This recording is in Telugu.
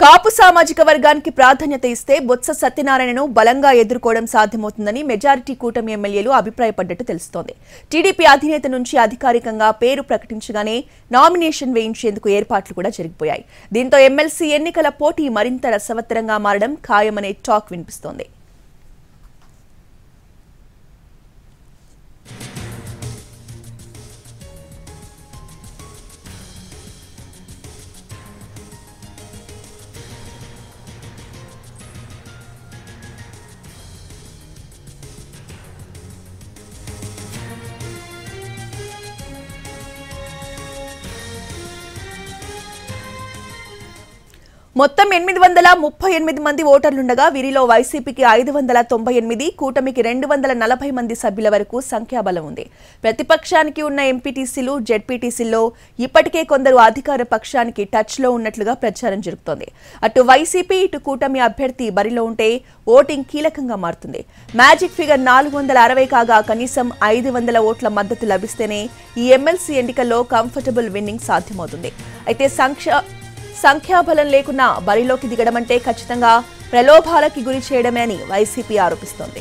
కాపు సామాజిక వర్గానికి ప్రాధాన్యత ఇస్తే బొత్స సత్యనారాయణను బలంగా ఎదుర్కోవడం సాధ్యమవుతుందని మెజారిటీ కూటమి ఎమ్మెల్యేలు అభిప్రాయపడ్డట్టు తెలుస్తోంది. టీడీపీ అధినేత నుంచి అధికారికంగా పేరు ప్రకటించగానే నామినేషన్ వేయించేందుకు ఏర్పాట్లు కూడా జరిగిపోయాయి. దీంతో ఎమ్మెల్సీ ఎన్నికల పోటీ మరింత రసవత్తరంగా మారడం ఖాయమనే టాక్ వినిపిస్తోంది. మొత్తం 838 మంది ఓటర్లుండగా వీరిలో వైసీపీకి 598, కూటమికి 240 మంది సభ్యుల వరకు సంఖ్యాబలం ఉంది. ప్రతిపక్షానికి ఉన్న ఎంపీటీసీలు, జెడ్పీటీసీల్లో ఇప్పటికే కొందరు అధికార పక్షానికి టచ్లో ఉన్నట్లుగా ప్రచారం జరుగుతోంది. అటు వైసీపీ, ఇటు కూటమి అభ్యర్థి బరిలో ఉంటే ఓటింగ్ కీలకంగా మారుతుంది. మ్యాజిక్ ఫిగర్ 460 కాగా కనీసం 500 ఓట్ల మద్దతు లభిస్తేనే ఈ ఎమ్మెల్సీ ఎన్నికల్లో కంఫర్టబుల్ విన్నింగ్ సాధ్యమవుతుంది. అయితే సంఖ్యాబలం లేకున్నా బరిలోకి దిగడమంటే ఖచ్చితంగా ప్రలోభాలకి గురి చేయడమే అని వైసీపీ ఆరోపిస్తోంది.